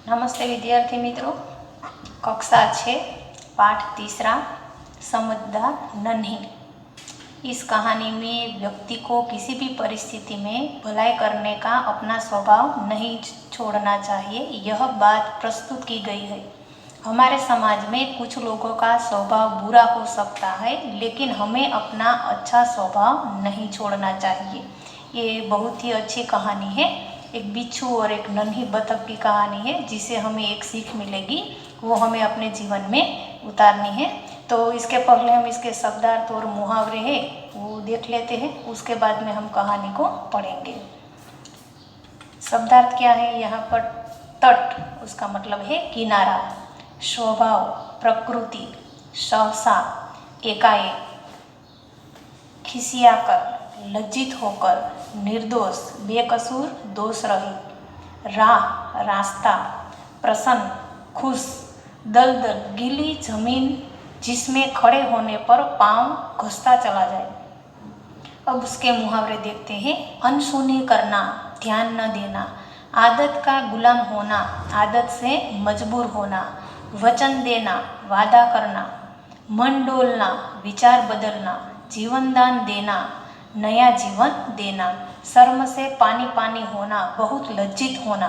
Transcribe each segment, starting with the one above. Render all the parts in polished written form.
नमस्ते विद्यार्थी मित्रों, कक्षा 6 पाठ तीसरा समझदार नन्ही। इस कहानी में व्यक्ति को किसी भी परिस्थिति में भलाई करने का अपना स्वभाव नहीं छोड़ना चाहिए, यह बात प्रस्तुत की गई है। हमारे समाज में कुछ लोगों का स्वभाव बुरा हो सकता है, लेकिन हमें अपना अच्छा स्वभाव नहीं छोड़ना चाहिए। ये बहुत ही अच्छी कहानी है। एक बिच्छू और एक नन्ही बतख की कहानी है, जिसे हमें एक सीख मिलेगी, वो हमें अपने जीवन में उतारनी है। तो इसके पहले हम इसके शब्दार्थ और मुहावरे हैं वो देख लेते हैं, उसके बाद में हम कहानी को पढ़ेंगे। शब्दार्थ क्या है यहाँ पर? तट, उसका मतलब है किनारा। स्वभाव, प्रकृति। सहसा, एकाएक। खिसियाकर, लज्जित होकर। निर्दोष, बेकसूर, दोष रहित। राह, रास्ता। प्रसन्न, खुश। दलदल, गीली जमीन जिसमें खड़े होने पर पांव घसता चला जाए। अब उसके मुहावरे देखते हैं। अनसुनी करना, ध्यान न देना। आदत का गुलाम होना, आदत से मजबूर होना। वचन देना, वादा करना। मन डोलना, विचार बदलना। जीवन दान देना, नया जीवन देना। शर्म से पानी पानी होना, बहुत लज्जित होना।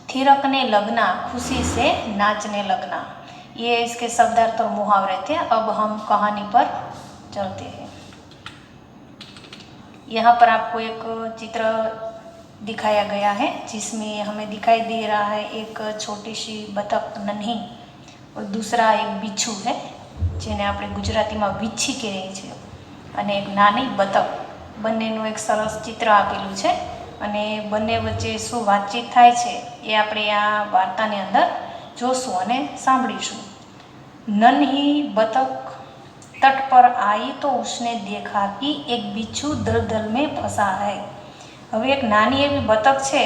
थिरकने लगना, खुशी से नाचने लगना। ये इसके शब्दार्थ और मुहावरे थे। अब हम कहानी पर चलते हैं। यहाँ पर आपको एक चित्र दिखाया गया है, जिसमें हमें दिखाई दे रहा है एक छोटी सी बतख नन्ही और दूसरा एक बिच्छू है, જેને આપણે ગુજરાતીમાં વીછી કહીએ છીએ, અને એક નાની બતક। બંનેનું એક સરસ ચિત્ર આપેલું છે અને બંને વચ્ચે શું વાતચીત થાય છે એ આપણે આ વાર્તાની અંદર જોશું અને સાંભળીશું। नन्ही बतख तट पर आई तो उसने देखा कि एक बिच्छू दलदल में फंसा है। હવે એક નાની એવી બતક છે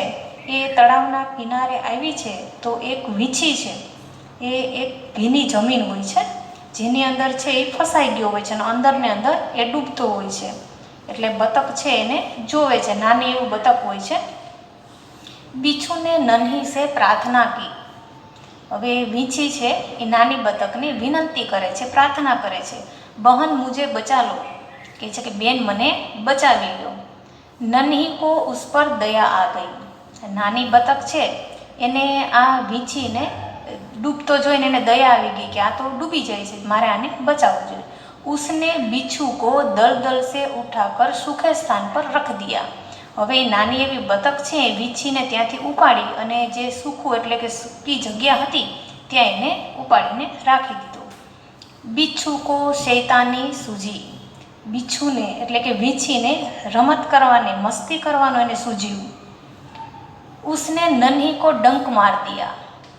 એ તળાવના કિનારે આવી છે તો એક વીછી છે એ એક ભીની જમીન હોય છે જેની અંદર છે એ ફસાઈ ગયો હોય છે અને અંદર ને અંદર એ ડૂબતો હોય છે। એટલે બતક છે એને જોવે છે, નાની એવું બતક હોય છે। बिच्छू ने नन्ही से प्रार्थना की। હવે વીંછી છે એ નાની બતકને વિનંતી કરે છે, પ્રાર્થના કરે છે। બહન મુझे बचा लो, કહે છે કે બેન મને બચાવી લો। नन्ही को उस पर दया आ गई। નાની બતક છે એને આ વીંછીને ડૂબતો જોઈને એને દયા આવી ગઈ કે આ તો ડૂબી જાય છે, મારે આને બચાવવું જોઈએ। उसने बिच्छू को दलदल से उठाकर सूखे स्थान पर रख दिया। હવે નાની એવી બતક છે એ વીંછીને ત્યાંથી ઉપાડી અને જે સૂકું એટલે કે સૂકી જગ્યા હતી ત્યાં એને ઉપાડીને રાખી દીધો। बिच्छू को शैतानी सूझी। बिच्छूને એટલે કે વીંછીને રમત કરવાની, મસ્તી કરવાનું એને સૂઝ્યું। उसने नन्ही को डंक मार दिया।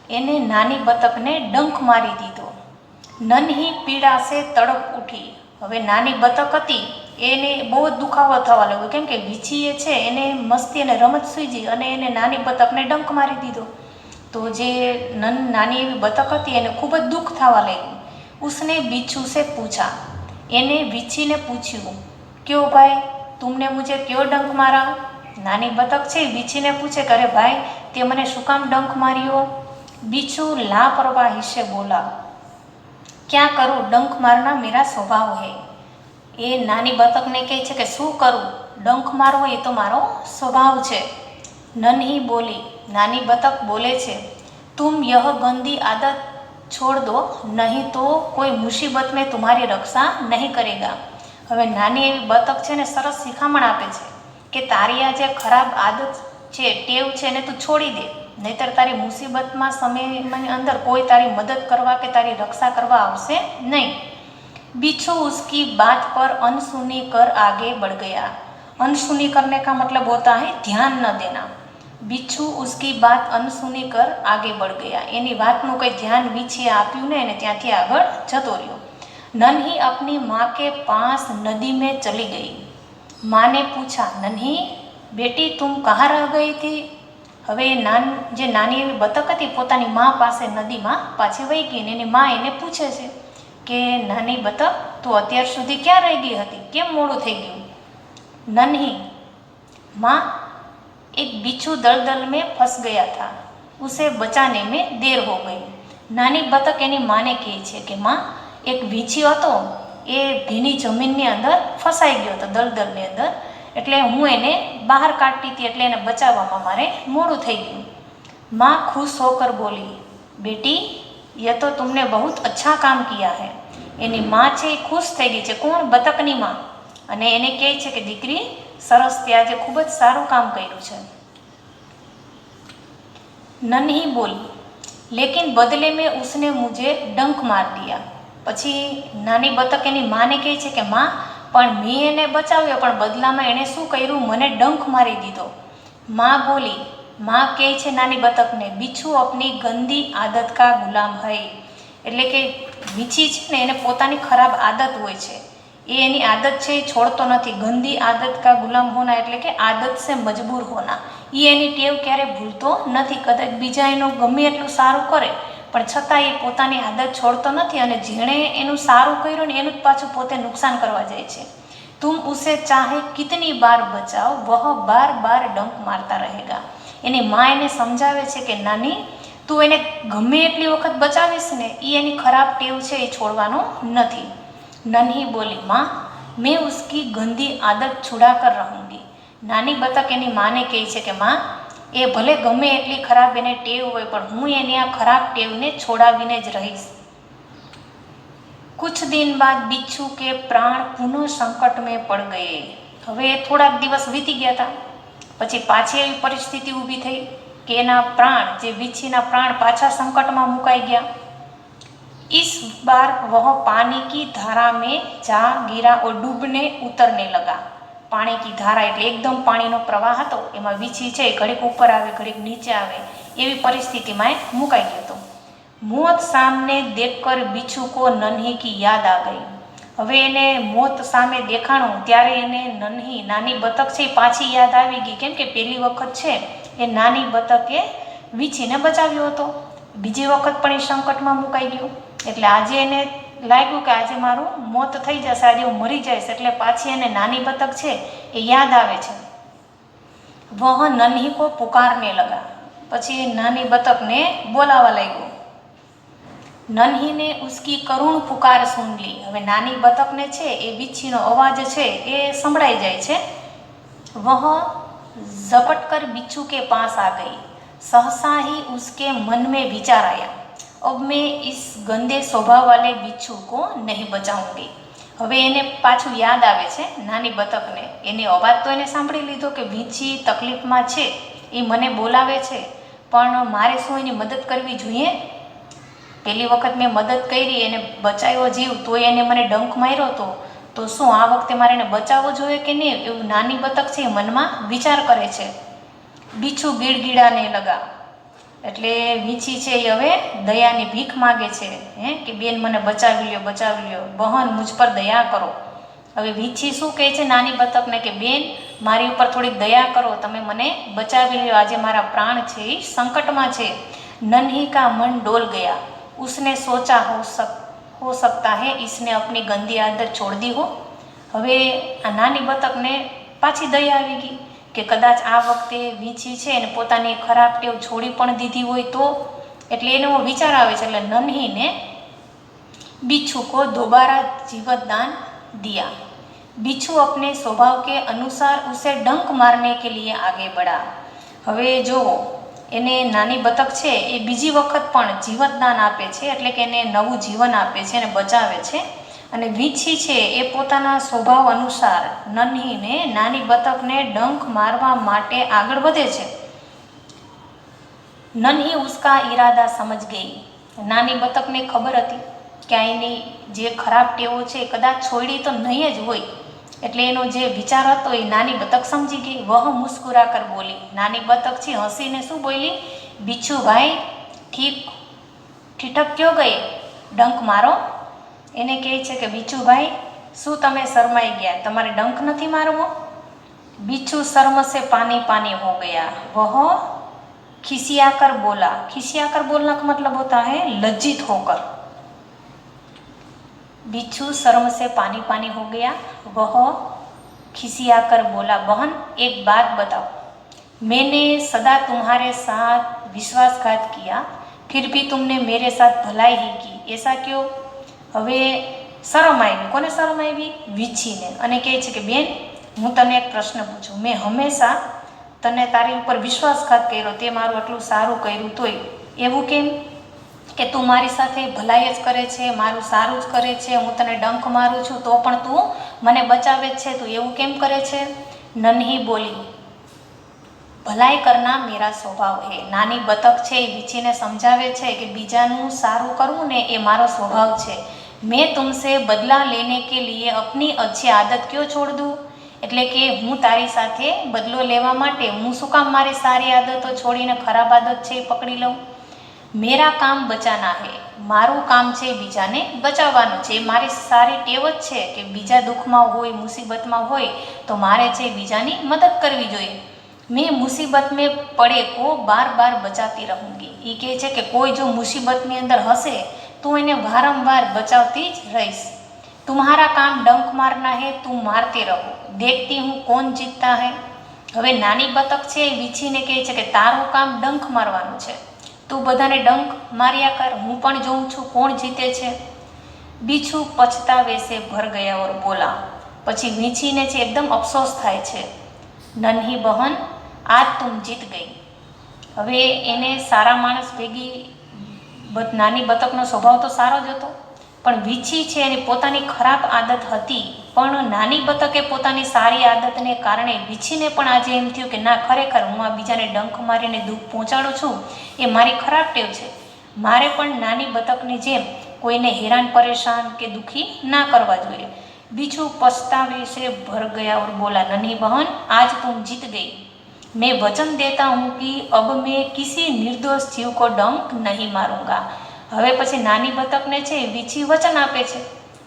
એને નાની બતકને ડંખ મારી દીધો। નન્હી પીડા સે તડપ ઉઠી। હવે નાની બતક હતી એને બહુ જ દુખાવો થવા લાગ્યો, કેમ કે વીંછીએ છે એને મસ્તી અને રમત સૂઝી અને એને નાની બતકને ડંખ મારી દીધો। તો જે નાની એવી બતક હતી એને ખૂબ જ દુઃખ થવા લાગ્યું। उसने बिच्छू से पूछा। એને વીંછીને પૂછ્યું, क्यों भाई तुमने मुझे क्यों डंक मारा। નાની બતક છે વીંછીને પૂછે કે અરે ભાઈ તે મને શું કામ ડંખ માર્યો। बिच्छू लापरवाही से बोला, क्या करूँ, डंक मारना मेरा स्वभाव है। એ નાની બતકને કહે છે કે શું કરું, ડંખ મારવો એ તો મારો સ્વભાવ છે। નન્હી બોલી, નાની બતક બોલે છે, तुम यह गंदी आदत छोड़ दो, नहीं तो कोई मुसीबत में तुम्हारी रक्षा नहीं करेगा। હવે નાની એવી બતક છે ને સરસ શિખામણ આપે છે કે તારી આ જે ખરાબ આદત છે, ટેવ છે એને તું છોડી દે, નહીતર તારી મુસીબતમાં સમયની અંદર કોઈ તારી મદદ કરવા કે તારી રક્ષા કરવા આવશે નહીં। बिच्छू उसकी बात पर अनसुनी कर आगे बढ़ गया। अनसुनी करने का मतलब होता है ध्यान न देना। बिच्छू उसकी बात अनसुनी कर आगे बढ़ गया। એની વાતનું કંઈ ધ્યાન વીંછીએ આપ્યું ને એને ત્યાંથી આગળ જતો રહ્યો। नन्ही अपनी माँ के पास नदी में चली गई। माँ ने पूछा, नन्ही बेटी तुम कहाँ रह गई थी। હવે જે નાની એવી બતક હતી પોતાની મા પાસે નદીમાં પાછી વહી ગઈ ને એની મા એને પૂછે છે કે નાની બતક તું અત્યાર સુધી ક્યાં રહી ગઈ હતી, કેમ મોડું થઈ ગયું। नन्ही, माँ एक बिच्छू दलदल में फंस गया था। उसे बचाने में देर हो गई। नानी बतक एनी माने कहे छे कि माँ, एक वीछी हतो ए भीनी जमीननी अंदर फसाई गयो हतो, दलदलनी अंदर, એટલે હું એને બહાર કાઢતી હતી, એટલે એને બચાવવામાં મારે મોડું થઈ ગયું। माँ खुश होकर बोली, बेटी ये तो तुमने बहुत अच्छा काम किया है। એની માં છે એ ખુશ થઈ ગઈ છે। કોણ? બતકની માં। અને એને કહે છે કે દીકરી સરસ, તે આજે ખૂબ જ સારું કામ કર્યું છે। नन्ही बोली, लेकिन बदले में उसने मुझे डंक मार दिया। પછી નાની બતક એની માને કહે છે કે માં, પણ મેં એને બચાવ્યો, પણ બદલામાં એણે શું કર્યું? મને ડંખ મારી દીધો। माँ बोली, माँ કહે છે નાની બતકને, बिच्छू अपनी गंदी आदत का गुलाम है। એટલે કે વીછી છે ને એને પોતાની ખરાબ આદત હોય છે, એ એની આદત છે એ છોડતો નથી। ગંદી આદત કા ગુલામ હોના એટલે કે આદત સે મજબૂર હોના, એ એની ટેવ ક્યારે ભૂલતો નથી। કદાચ બીજા એનું ગમે એટલું સારું કરે પણ છતાં એ પોતાની આદત છોડતો નથી, અને જેણે એનું સારું કર્યું ને એનું જ પાછું પોતે નુકસાન કરવા જાય છે। तुम उसे चाहे कितनी बार बचाओ वह बार बार डंक मारता रहेगा। એની માં એને સમજાવે છે કે નાની, તું એને ગમે એટલી વખત બચાવીશ ને એ એની ખરાબ ટેવ છે એ છોડવાનો નથી। नन्ही बोली, माँ मैं उसकी गंदी आदत छुड़ा कर रहूँगी। નાની બતક એની માને કહે છે કે માં, એ ભલે ગમે એટલી ખરાબ એને ટેવ હોય પણ હું એની આ ખરાબ ટેવને છોડાવીને જ રહીશ। कुछ दिन बाद बिच्छू के प्राण पुनः संकट में पड़ गए। હવે થોડાક દિવસ વીતી ગયા હતા, પછી પાછી એવી પરિસ્થિતિ ઊભી થઈ કે એના પ્રાણ, જે વીછીના પ્રાણ પાછા સંકટમાં મુકાઈ ગયા। इस बार वह पानी की धारा में जा गिरा और डूबने उतरने लगा। पानी की धारा એટલે એકદમ પાણીનો પ્રવાહ હતો, એમાં વીછી છે ઘડીક ઉપર આવે ઘડીક નીચે આવે, એવી પરિસ્થિતિમાં એ મુકાઈ ગયો હતો। मौत सामने देखकर बिच्छू को नन्ही की याद आ गई। હવે એને મોત સામે દેખાણું ત્યારે એને નન્હી, નાની બતક છે એ પાછી યાદ આવી ગઈ, કેમ કે પહેલી વખત છે એ નાની બતકે વીછીને બચાવ્યો હતો, બીજી વખત પણ એ સંકટમાં મુકાઈ ગયું, એટલે આજે એને લાગ્યું કે આજે મારું મોત થઈ જશે, આજે હું મરી જઈશ, એટલે પાછી એને નાની બતક છે એ યાદ આવે છે। वह नन्ही को पुकारने लगा। પછી નાની બતકને બોલાવા લાગ્યો। नन्ही ने उसकी करुण पुकार सुन ली। હવે નાની બતકને છે એ વીછીનો અવાજ છે એ સંભળાઈ જાય છે। वह झपट कर बिच्छू के पास आ गई। सहसा ही उसके मन में विचार आया, अब मैं इस गंदे स्वभाव वाले बिच्छू को नहीं बचाऊंगी। હવે એને પાછું યાદ આવે છે નાની બતકને, એની અવાજ તો એને સાંભળી લીધો કે વીછી તકલીફમાં છે, એ મને બોલાવે છે, પણ મારે શું એની મદદ કરવી જોઈએ? પહેલી વખત મેં મદદ કરી, એને બચાવ્યો જીવ, તોય એને મને ડંખ માર્યો હતો, તો શું આ વખતે મારે એને બચાવવો જોઈએ કે નહીં? એવું નાની બતક છે એ મનમાં વિચાર કરે છે। બીછું ગીડગીડાને લગા, એટલે વીછી છે એ હવે દયાની ભીખ માગે છે, કે બેન મને બચાવી લ્યો, બચાવી લ્યો, બહન મુझ પર દયા કરો। હવે વીછી શું કહે છે નાની બતકને કે બેન મારી ઉપર થોડીક દયા કરો, તમે મને બચાવી લ્યો, આજે મારા પ્રાણ છે એ સંકટમાં છે। नन्ही का मन डोल गया। उसने सोचा हो सकता है इसने अपनी गंदी आदत छोड़ दी हो। હવે આ નાની બતકને પાછી દયા આવી ગઈ કે કદાચ આ વખતે વીછી છે એને પોતાની ખરાબ ટેવ છોડી પણ દીધી હોય તો, એટલે એનો વિચાર આવે છે। એટલે નન્હીને बिच्छू को दोबारा जीवन दान दिया। बिच्छू अपने स्वभाव के अनुसार उसे डंक मारने के लिए आगे बढ़ा। હવે જો એને નાની બતક છે એ બીજી વખત પણ જીવતદાન આપે છે, એટલે કે એને નવું જીવન આપે છે અને બચાવે છે। અને વીછી છે એ પોતાના સ્વભાવ અનુસાર નન્હીને, નાની બતકને ડંખ મારવા માટે આગળ વધે છે। નન્હી ઉસકા ઈરાદા સમજ ગઈ। નાની બતકને ખબર હતી કે એની જે ખરાબ ટેવો છે કદાચ છોડી તો નહીં જ હોય, એટલે એનો જે વિચાર હતો એ નાની બતક સમજી ગઈ। વહ મુસ્કુરા કર બોલી। નાની બતક છે હસીને શું બોલી? बिच्छू भाई ઠીઠક ક્યો ગયે, ડંક મારો। એને કહે છે કે बिच्छू भाई શું તમે શરમાઈ ગયા, તમારે ડંક નથી મારવો? बिच्छू शर्म से पानी पानी हो गया। वह खिसियाकर बोला। खिसियाकर बोलना का मतलब होता है लज्जित होकर। बिच्छू शर्म से पानी पानी हो गया। वह खिसियाकर बोला, बहन एक बात बताओ, मैंने सदा तुम्हारे साथ विश्वासघात किया, फिर भी तुमने मेरे साथ भलाई ही की, ऐसा क्यों? હવે શરમ આવી. કોને શરમ આવી? વીછીને. અને કહે છે કે બેન, હું તને એક પ્રશ્ન પૂછું. મેં હંમેશા તને તારી ઉપર વિશ્વાસઘાત કર્યો, તે મારું આટલું સારું કર્યું તોય એવું કેમ કે તું મારી સાથે ભલાઈ જ કરે છે, મારું સારું જ કરે છે, હું તને ડંખ મારું છું તો પણ તું મને બચાવે જ છે, તું એવું કેમ કરે છે? નન્હી બોલી, ભલાઈ કરના મેરા સ્વભાવ હે. નાની બતક છે એ વીછીને સમજાવે છે કે બીજાનું સારું કરવું ને એ મારો સ્વભાવ છે. મેં તુમસે બદલા લેને કે લીએ અપની અચ્છી આદત ક્यों છોડ દઉં? એટલે કે હું તારી સાથે બદલો લેવા માટે હું શું કામ મારી સારી આદતો છોડીને ખરાબ આદત છે એ પકડી લઉં? મેરા કામ બચાના હે, મારું કામ છે બીજાને બચાવવાનું છે. મારી સારી ટેવ જ છે કે બીજા દુઃખમાં હોય, મુસીબતમાં હોય તો મારે છે બીજાની મદદ કરવી જોઈએ. મેં મુસીબત મેં પડે કો બાર બાર બચાતી રહુંગી. એ કહે છે કે કોઈ જો મુસીબતની અંદર હશે તો એને વારંવાર બચાવતી જ રહીશ. તુમ્હારા કામ ડંક મારના હે, તું મારતે રહો, દેખતી હું કોણ જીતતા હે. હવે નાની બતક છે એ વીછીને કહે છે કે તારું કામ ડંખ મારવાનું છે, તું બધાને ડંખ માર્યા કર, હું પણ જોઉં છું કોણ જીતે છે. બીછું પછતાવે સે ભર ગયા ઓર બોલા. પછી વીંછીને છે એકદમ અફસોસ થાય છે. નન્હી બહન આજ તુમ જીત ગઈ. હવે એને સારા માણસ ભેગી નાની બતકનો સ્વભાવ તો સારો જ હતો, પણ વીંછી છે એની પોતાની ખરાબ આદત હતી, પણ નાની બતકે પોતાની સારી આદતને કારણે વીંછીને પણ આજે એમ થયું કે ના, ખરેખર હું આ બીજાને ડંખ મારીને દુઃખ પહોંચાડું છું એ મારી ખરાબ ટેવ છે. મારે પણ નાની બતકની જેમ કોઈને હેરાન પરેશાન કે દુઃખી ના કરવા જોઈએ. બીજું પછતાવે છે ભર ગયા ઓર બોલા, નन्ही बहन आज तुम जीत गई, मैं वचन देता हूँ कि अब मैं किसी निर्दोष जीव को डंक नहीं मारूंगा. હવે પછી નાની બતકને છે વીંછી વચન આપે છે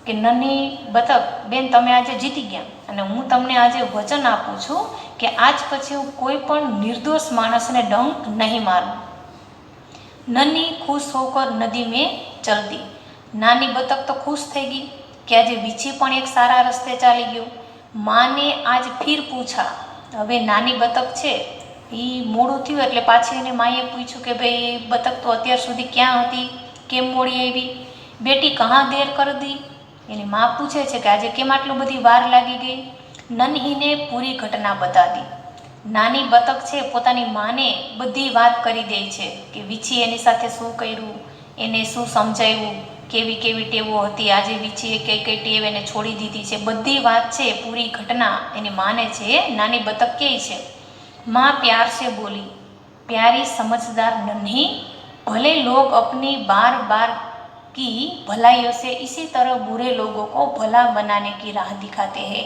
કે નાની બતક બેન, તમે આજે જીતી ગયા અને હું તમને આજે વચન આપું છું કે આજ પછી હું કોઈ પણ નિર્દોષ માણસને ડંક નહીં મારું. નન્હી ખુશ હોકર નદી મેં ચલતી. નાની બતક તો ખુશ થઈ ગઈ કે આજે વીંછી પણ એક સારા રસ્તે ચાલી ગયો. માને આજ ફીર પૂછા. હવે નાની બતક છે એ મોડું થયું એટલે પાછી એને માએ પૂછ્યું કે ભાઈ બતક તો અત્યાર સુધી ક્યાં હતી, કેમ મોડી આવી? બેટી કહાં દેર કર દી. એની મા પૂછે છે કે આજે કેમ આટલું બધી વાર લાગી ગઈ? નન્હીને પૂરી ઘટના બતાવી. નાની બતક છે પોતાની માને બધી વાત કરી દે છે કે વીંછી એની સાથે શું કર્યું, એને શું સમજાવ્યું, કેવી કેવી ટેવો હતી, આજે વીંછીએ કઈ કઈ ટેવ એને છોડી દીધી છે, બધી વાત છે પૂરી ઘટના એની માને છે નાની બતક કહે છે. माँ प्यार से बोली, प्यारी समझदार नन्ही, भले लोग अपनी बार बार की भलाइयों से इसी तरह बुरे लोगों को भला बनाने की राह दिखाते हैं.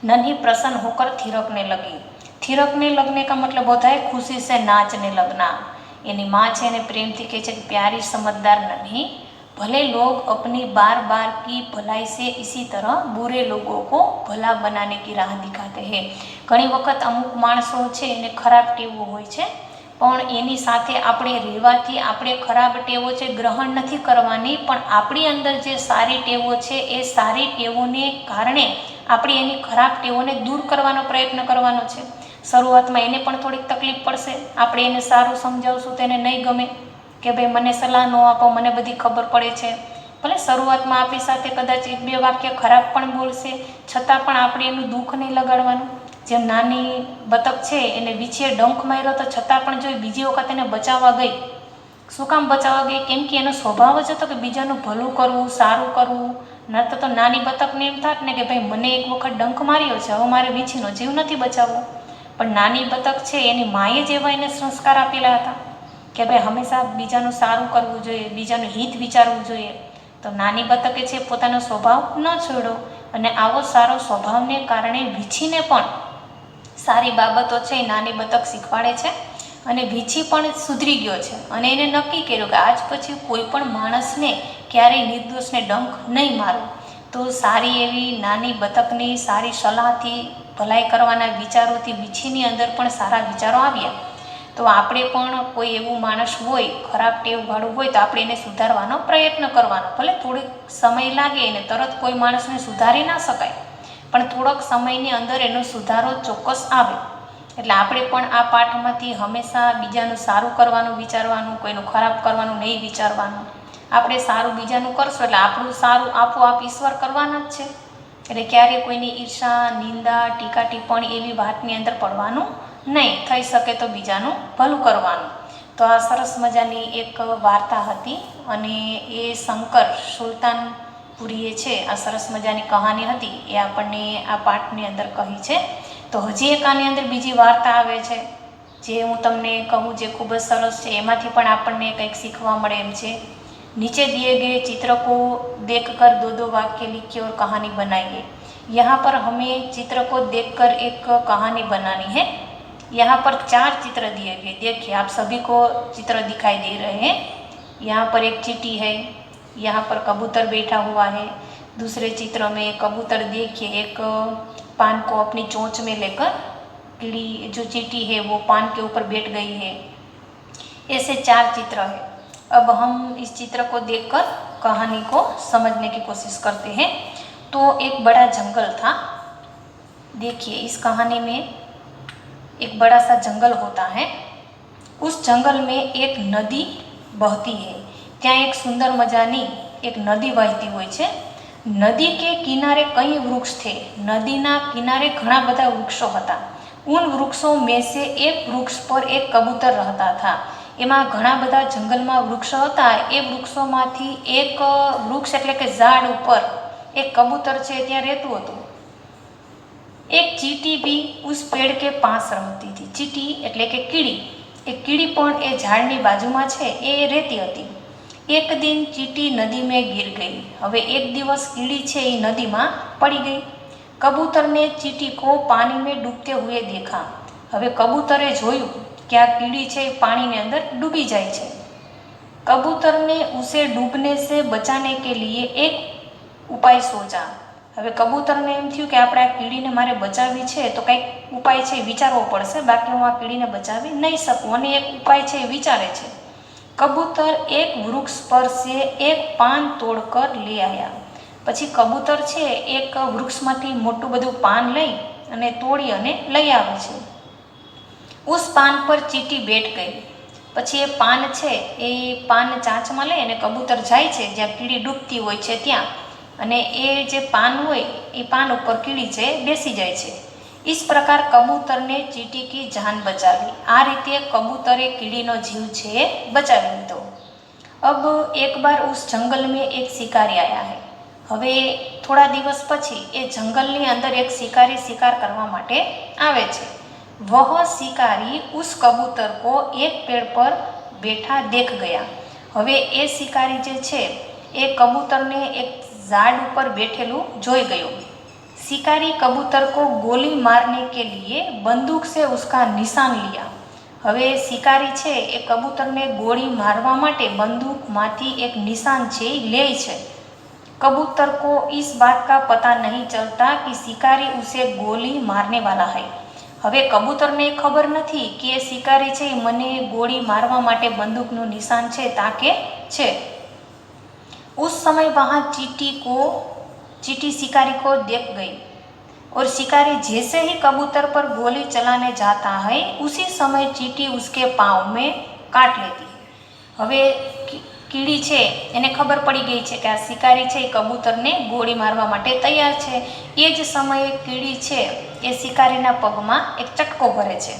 नन्ही प्रसन्न होकर थिरकने लगी. थिरकने लगने का मतलब होता है खुशी से नाचने लगना. यानी माँ છે એને પ્રેમથી કહે છે કે प्यारी समझदार नन्ही, भले लोग अपनी बार बार की भलाई से इसी तरह बुरे लोगों को भला बनाने की राह दिखाते हैं. ઘણી વખત અમુક માણસો છે એને ખરાબ ટેવો હોય છે, પણ એની સાથે આપણે રહેવાથી આપણે ખરાબ ટેવો છે ગ્રહણ નથી કરવાની, પણ આપણી અંદર જે સારી ટેવો છે એ સારી ટેવોને કારણે આપણે એની ખરાબ ટેવોને દૂર કરવાનો પ્રયત્ન કરવાનો છે. શરૂઆતમાં એને પણ થોડીક તકલીફ પડશે, આપણે એને સારું સમજાવશું તો એને નહીં ગમે કે ભાઈ મને સલાહ ન આપો, મને બધી ખબર પડે છે. ભલે શરૂઆતમાં આપણી સાથે કદાચ એક બે વાક્ય ખરાબ પણ બોલશે, છતાં પણ આપણે એનું દુઃખ નહીં લગાડવાનું. જેમ નાની બતક છે એને વીંછીએ ડંખ માર્યો તો છતાં પણ જો બીજી વખત એને બચાવવા ગઈ. શું કામ બચાવવા ગઈ? કેમ કે એનો સ્વભાવ જ હતો કે બીજાનું ભલું કરવું, સારું કરવું. નહીતર તો નાની બતકને એમ થાત ને કે ભાઈ મને એક વખત ડંખ માર્યો છે, હવે મારે વીંછીનો જીવ નથી બચાવવો. પણ નાની બતક છે એની માએ જ એવા એને સંસ્કાર આપેલા હતા કે ભાઈ હંમેશા બીજાનું સારું કરવું જોઈએ, બીજાનું હિત વિચારવું જોઈએ. તો નાની બતકે છે પોતાનો સ્વભાવ ન છોડ્યો અને આવો સારો સ્વભાવને કારણે વીંછીને પણ સારી બાબતો છે એ નાની બતક શીખવાડે છે અને વીંછી પણ સુધરી ગયો છે અને એને નક્કી કર્યું કે આજ પછી કોઈ પણ માણસને ક્યારેય નિર્દોષને ડંખ નહીં મારું. તો સારી એવી નાની બતકની સારી સલાહથી, ભલાઈ કરવાના વિચારોથી વીંછીની અંદર પણ સારા વિચારો આવ્યા. તો આપણે પણ કોઈ એવું માણસ હોય, ખરાબ ટેવવાળું હોય તો આપણે એને સુધારવાનો પ્રયત્ન કરવાનો. ભલે થોડીક સમય લાગે એને, તરત કોઈ માણસને સુધારી ના શકાય, પણ થોડોક સમયની અંદર એનો સુધારો ચોક્કસ આવે. એટલે આપણે પણ આ પાઠમાંથી હંમેશા બીજાનું સારું કરવાનું વિચારવાનું, કોઈનું ખરાબ કરવાનું નહીં વિચારવાનું. આપણે સારું બીજાનું કરશું એટલે આપણું સારું આપોઆપ ઈશ્વર કરવાના જ છે. એટલે ક્યારેય કોઈની ઈર્ષા, નિંદા, ટીકા ટિપ્પણી એવી વાતની અંદર પડવાનું નહીં. થઈ શકે તો બીજાનું ભલું કરવાનું. તો આ સરસ મજાની એક વાર્તા હતી અને એ શંકર સુલતાનપુરીએ છે આ સરસ મજાની કહાની હતી એ આપણને આ પાઠની અંદર કહી છે. તો હજી એક આની અંદર બીજી વાર્તા આવે છે જે હું તમને કહું, જે ખૂબ જ સરસ છે. એમાંથી પણ આપણને કંઈક શીખવા મળે એમ છે. नीचे दिए गए चित्र को देखकर दो दो वाक्य लिखिए और कहानी बनाइए. यहाँ पर हमें चित्र को देखकर एक कहानी बनानी है. यहाँ पर 4 चित्र दिए गए. देखिए आप सभी को चित्र दिखाई दे रहे हैं. यहाँ पर एक चींटी है, यहाँ पर कबूतर बैठा हुआ है. दूसरे चित्र में कबूतर देखिए एक पान को अपनी चोंच में लेकर कीड़ी जो चींटी है वो पान के ऊपर बैठ गई है. ऐसे 4 चित्र है. अब हम इस चित्र को देखकर कहानी को समझने की कोशिश करते हैं. तो एक बड़ा जंगल था. देखिए इस कहानी में एक बड़ा सा जंगल होता है. उस जंगल में एक नदी बहती है. ત્યાં એક સુંદર મજાની એક નદી વહેતી હોય છે. નદી કે કિનારે કઈ વૃક્ષ थे. નદીના કિનારે ઘણા બધા વૃક્ષો હતા. उन वृक्षों में से एक वृक्ष पर एक कबूतर रहता था. એમાં ઘણા બધા જંગલમાં વૃક્ષો હતા. એ વૃક્ષોમાંથી એક વૃક્ષ એટલે કે ઝાડ ઉપર એક કબૂતર છે ત્યાં રહેતું હતું. એક ચીંટી ભી ઉસ પેડ કે પાસ રહેતી હતી. ચીંટી એટલે કે કીડી, એ કીડી પણ એ ઝાડની બાજુમાં છે એ રહેતી હતી. એક દિન ચીંટી નદી में गिर गई. હવે એક દિવસ કીડી છે એ નદીમાં પડી ગઈ. કબૂતરને ચીંટી को पानी में डूबते हुए देखा. હવે કબૂતરે જોયું कि आ कीड़ी છે पानी ने अंदर डूबी जाए છે. कबूतर ने उसे डूबने से बचाने के लिए एक उपाय सोचा. હવે કબૂતરને એમ થયું કે આપણે આ કીડીને મારે બચાવવી છે તો કંઈક ઉપાય છે વિચારવો પડશે, બાકી હું આ કીડીને બચાવી નહીં શકું. અને એક ઉપાય છે વિચારે છે. કબૂતર એક વૃક્ષ પર से एक पान तोड़कर ले आया. પછી કબૂતર છે એક વૃક્ષમાંથી મોટું બધું પાન લઈ અને તોડી અને લઈ આવે છે. उस पान पर चींटी बैठ गई. પછી એ પાન છે એ પાન ચાંચમાં લઈ અને કબૂતર જાય છે જ્યાં કીડી ડૂબતી હોય છે ત્યાં, અને એ જે પાન હોય એ પાન ઉપર કીડી છે બેસી જાય છે. इस प्रकार कबूतरने चींटी की जान बचावी. આ રીતે કબૂતરે કીડીનો જીવ છે બચાવી લીધો. अब एक बार उस जंगल में एक शिकारी आया है. હવે થોડા દિવસ પછી એ જંગલની અંદર એક શિકારી શિકાર કરવા માટે આવે છે. वह शिकारी उस कबूतर को एक पेड़ पर बैठा देख गया. હવે એ શિકારી જે છે એ કબૂતરને એક ઝાડ ઉપર બેઠેલું જોઈ ગયો. शिकारी कबूतर को गोली मारने के लिए बंदूक से उसका निशान लिया. હવે શિકારી છે એ કબૂતરને ગોળી મારવા માટે બંદૂકમાંથી એક નિશાન છે એ લે છે. कबूतर को इस बात का पता नहीं चलता कि शिकारी उसे गोली मारने वाला है. હવે કબૂતરને ખબર નથી કે એ શિકારી છે મને ગોળી મારવા માટે બંદૂકનું નિશાન છે તાકે છે. उस समय वहाँ चींटी शिकारी को देख गई और शिकारी जैसे ही कबूतर पर गोली चलाने जाता है उसी समय चींटी उसके पाँव में काट लेती है. હવે કીડી છે એને ખબર પડી ગઈ છે કે આ શિકારી છે એ કબૂતરને ગોળી મારવા માટે તૈયાર છે. એ જ સમયે કીડી છે એ શિકારીના પગમાં એક ચટકો ભરે છે.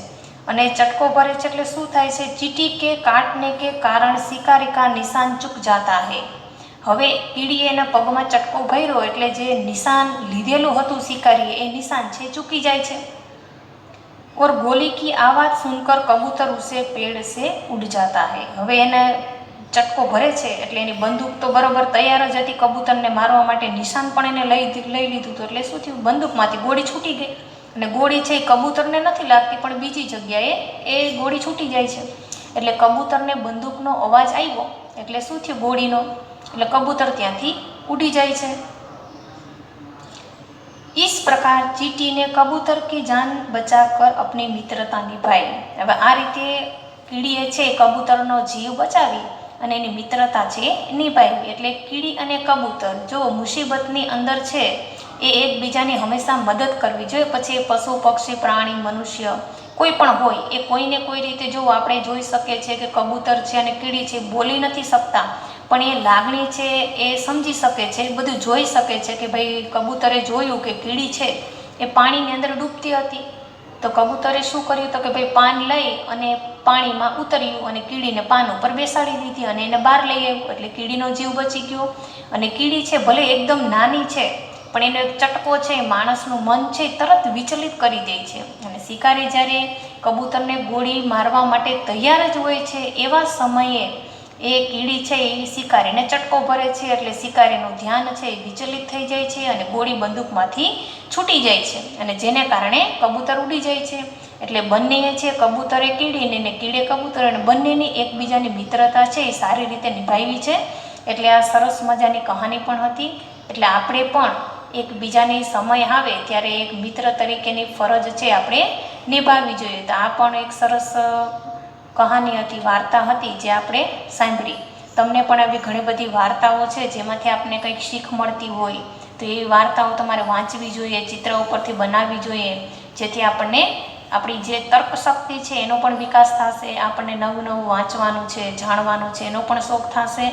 અને ચટકો ભરે છે એટલે શું થાય છે, ચીંટી કે કાટને કે કારણ શિકારી કા નિશાન ચૂક જાતા હૈ. હવે કીડીએ એના પગમાં ચટકો ભર્યો એટલે જે નિશાન લીધેલું હતું શિકારીએ એ નિશાન છે ચૂકી જાય છે. और गोली की आवाज़ सुनकर कबूतर उसे पेड़ से उड़ जाता है. હવે એને ચટકો ભરે છે એટલે એની બંદૂક તો બરોબર તૈયાર જ હતી કબૂતરને મારવા માટે, નિશાન પણ એને લઈ લીધું હતું. એટલે શું થયું, બંદૂકમાંથી ગોળી છૂટી ગઈ અને ગોળી છે એ કબૂતરને નથી લાગતી પણ બીજી જગ્યાએ એ ગોળી છૂટી જાય છે. એટલે કબૂતરને બંદૂકનો અવાજ આવ્યો એટલે શું થયું, ગોળીનો, એટલે કબૂતર ત્યાંથી ઉડી જાય છે. इस प्रकार चींटी ने कबूतर की जान बचाकर अपनी मित्रता निभाई. હવે આ રીતે કીડીએ છે કબૂતરનો જીવ બચાવી અને એની મિત્રતા છે નિભાવી. એટલે કીડી અને કબૂતર જો મુસીબતની અંદર છે એ એકબીજાની હંમેશા મદદ કરવી જોઈએ. પછી પશુ પક્ષી પ્રાણી મનુષ્ય કોઈ પણ હોય એ કોઈને કોઈ રીતે જો આપણે જોઈ શકીએ છીએ કે કબૂતર છે અને કીડી છે બોલી નથી શકતા, પણ એ લાગણી છે એ સમજી શકે છે, એ બધું જોઈ શકે છે કે ભાઈ કબૂતરે જોયું કે કીડી છે એ પાણીની અંદર ડૂબતી હતી, તો કબૂતરે શું કર્યું તો કે ભાઈ પાન લઈ અને પાણીમાં ઉતર્યું અને કીડીને પાન ઉપર બેસાડી દીધી અને એને બહાર લઈ આવ્યું, એટલે કીડીનો જીવ બચી ગયો. અને કીડી છે ભલે એકદમ નાની છે પણ એનો એક ચટકો છે માણસનું મન છે તરત વિચલિત કરી દે છે. અને શિકારી જ્યારે કબૂતરને ગોળી મારવા માટે તૈયાર જ હોય છે એવા સમયે એ કીડી છે એ શિકારીને ચટકો ભરે છે, એટલે શિકારીનું ધ્યાન છે એ વિચલિત થઈ જાય છે અને ગોળી બંદૂકમાંથી છૂટી જાય છે, અને જેને કારણે કબૂતર ઉડી જાય છે. એટલે બંને છે કબૂતરે કીડીને ને કીડે કબૂતર, અને બંનેની એકબીજાની મિત્રતા છે એ સારી રીતે નિભાવી છે. એટલે આ સરસ મજાની કહાની પણ હતી. એટલે આપણે પણ એકબીજાની સમય આવે ત્યારે એક મિત્ર તરીકેની ફરજ છે આપણે નિભાવવી જોઈએ. તો આ પણ એક સરસ કહાની હતી, વાર્તા હતી જે આપણે સાંભળી. તમને પણ આવી ઘણી બધી વાર્તાઓ છે જેમાંથી આપણને કંઈક શીખ મળતી હોય તો એ વાર્તાઓ તમારે વાંચવી જોઈએ, ચિત્ર ઉપરથી બનાવવી જોઈએ, જેથી આપણને આપણી જે તર્ક શક્તિ છે એનો પણ વિકાસ થશે, આપણને નવું નવું વાંચવાનું છે, જાણવાનું છે એનો પણ શોખ થશે.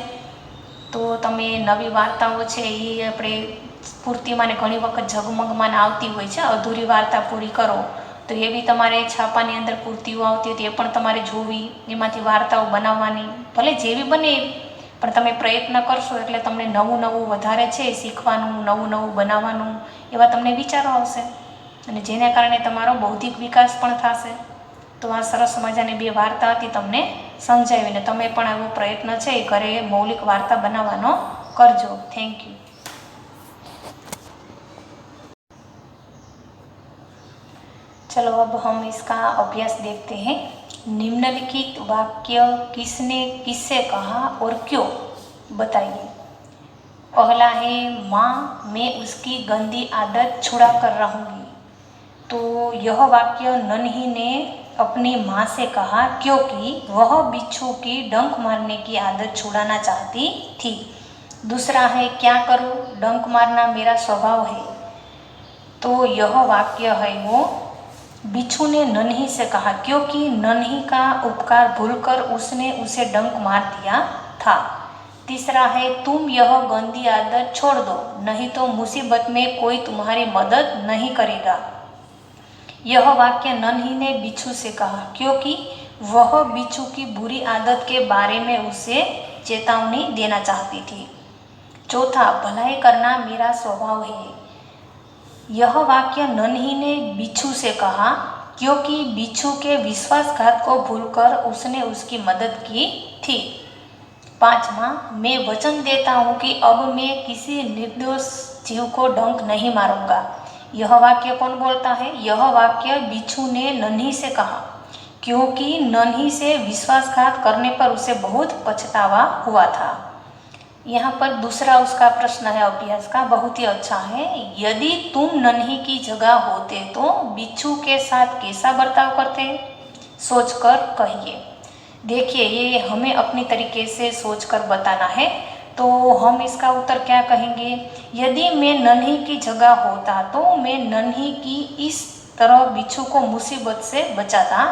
તો તમે નવી વાર્તાઓ છે એ આપણે પૂર્તિમાં ને ઘણી વખત ઝગમગમાં આવતી હોય છે, અધૂરી વાર્તા પૂરી કરો તો એવી તમારે છાપાની અંદર પૂર્તિઓ આવતી હતી એ પણ તમારે જોવી, એમાંથી વાર્તાઓ બનાવવાની, ભલે જેવી બને એવી, પણ તમે પ્રયત્ન કરશો એટલે તમને નવું નવું વધારે છે શીખવાનું, નવું નવું બનાવવાનું એવા તમને વિચારો આવશે, અને જેને કારણે તમારો બૌદ્ધિક વિકાસ પણ થશે. તો આ સરસ મજાની બે વાર્તા હતી તમને સમજાવીને, તમે પણ આવો પ્રયત્ન છે એ ઘરે મૌલિક વાર્તા બનાવવાનો કરજો. Thank you. चलो अब हम इसका अभ्यास देखते हैं. निम्नलिखित वाक्य किसने किससे कहा और क्यों, बताइए. पहला है माँ मैं उसकी गंदी आदत छुड़ा कर रहूँगी. तो यह वाक्य नन्ही ने अपनी माँ से कहा क्योंकि वह बिच्छू की डंक मारने की आदत छुड़ाना चाहती थी. दूसरा है क्या करूँ, डंक मारना मेरा स्वभाव है. तो यह वाक्य है वो बिच्छू ने नन्ही से कहा क्योंकि नन्ही का उपकार भूलकर उसने उसे डंक मार दिया था. तीसरा है तुम यह गंदी आदत छोड़ दो नहीं तो मुसीबत में कोई तुम्हारी मदद नहीं करेगा. यह वाक्य नन्ही ने बिच्छू से कहा क्योंकि वह बिच्छू की बुरी आदत के बारे में उसे चेतावनी देना चाहती थी. चौथा भलाई करना मेरा स्वभाव है. यह वाक्य नन्ही ने बिच्छू से कहा क्योंकि बिच्छू के विश्वासघात को भूलकर उसने उसकी मदद की थी. पांचवा मैं वचन देता हूँ कि अब मैं किसी निर्दोष जीव को डंक नहीं मारूंगा. यह वाक्य कौन बोलता है, यह वाक्य बिच्छू ने नन्ही से कहा क्योंकि नन्ही से विश्वासघात करने पर उसे बहुत पछतावा हुआ था. यहाँ पर दूसरा उसका प्रश्न है अभ्यास का, बहुत ही अच्छा है. यदि तुम नन्ही की जगह होते तो बिच्छू के साथ कैसा बर्ताव करते, सोचकर कहिए. देखिए ये हमें अपनी तरीके से सोचकर बताना है. तो हम इसका उत्तर क्या कहेंगे, यदि मैं नन्ही की जगह होता तो मैं नन्ही की इस तरह बिच्छू को मुसीबत से बचाता.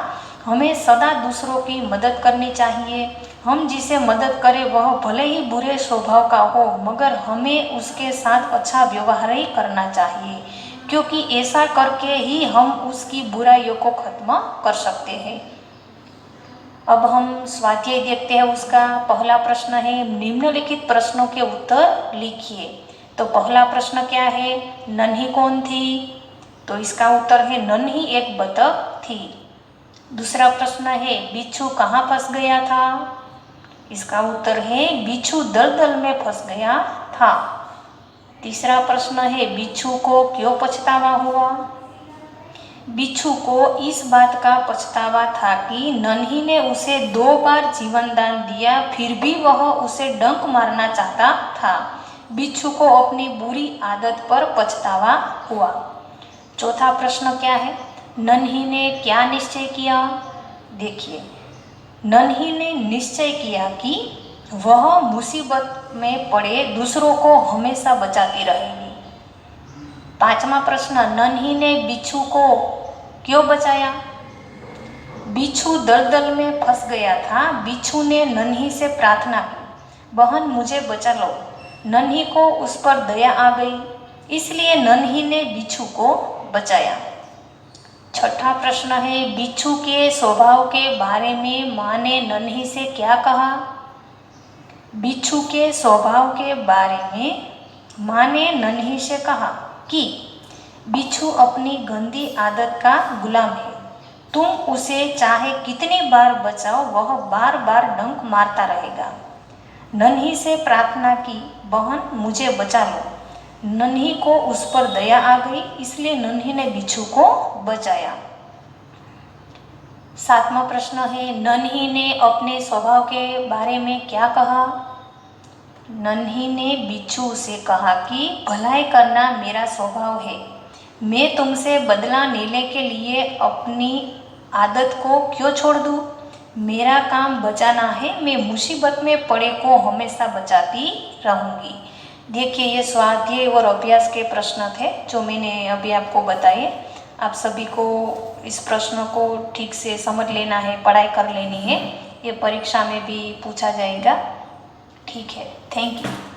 हमें सदा दूसरों की मदद करनी चाहिए. हम जिसे मदद करें वह भले ही बुरे स्वभाव का हो मगर हमें उसके साथ अच्छा व्यवहार ही करना चाहिए क्योंकि ऐसा करके ही हम उसकी बुराइयों को खत्म कर सकते हैं. अब हम स्वाध्याय देखते हैं. उसका पहला प्रश्न है निम्नलिखित प्रश्नों के उत्तर लिखिए. तो पहला प्रश्न क्या है, नन्ही कौन थी, तो इसका उत्तर है नन्ही एक बतख थी. दूसरा प्रश्न है बिच्छू कहाँ फंस गया था, इसका उत्तर है बिच्छू दलदल में फंस गया था. तीसरा प्रश्न है बिच्छू को क्यों पछतावा हुआ. बिच्छू को इस बात का पछतावा था कि नन्ही ने उसे 2 बार जीवन दान दिया फिर भी वह उसे डंक मारना चाहता था. बिच्छू को अपनी बुरी आदत पर पछतावा हुआ. चौथा प्रश्न क्या है, नन्ही ने क्या निश्चय किया. देखिए नन्ही ने निश्चय किया कि वह मुसीबत में पड़े दूसरों को हमेशा बचाती रहेगी. पांचवा प्रश्न, नन्ही ने बिच्छू को क्यों बचाया. बिच्छू दलदल में फंस गया था। बिच्छू ने नन्ही से प्रार्थना की, बहन मुझे बचा लो। नन्ही को उस पर दया आ गई, इसलिए नन्ही ने बिच्छू को बचाया। छठा प्रश्न है, बिच्छू के स्वभाव के बारे में माँ ने नन्ही से क्या कहा? बिच्छू के स्वभाव के बारे में माँ ने नन्ही से कहा कि बिच्छू अपनी गंदी आदत का गुलाम है। तुम उसे चाहे कितनी बार बचाओ, वह बार बार डंक मारता रहेगा। नन्ही से प्रार्थना की, बहन मुझे बचा लो। नन्ही को उस पर दया आ गई, इसलिए नन्ही ने बिच्छू को बचाया। सातवां प्रश्न है, नन्ही ने अपने स्वभाव के बारे में क्या कहा? नन्ही ने बिच्छू से कहा कि भलाई करना मेरा स्वभाव है। मैं तुमसे बदला लेने के लिए अपनी आदत को क्यों छोड़ दूँ? मेरा काम बचाना है। मैं मुसीबत में पड़े को हमेशा बचाती रहूँगी। देखिए, ये स्वाध्याय और अभ्यास के प्रश्न थे जो मैंने अभी आपको बताए। आप सभी को इस प्रश्न को ठीक से समझ लेना है, पढ़ाई कर लेनी है। ये परीक्षा में भी पूछा जाएगा। ठीक है, थैंक यू।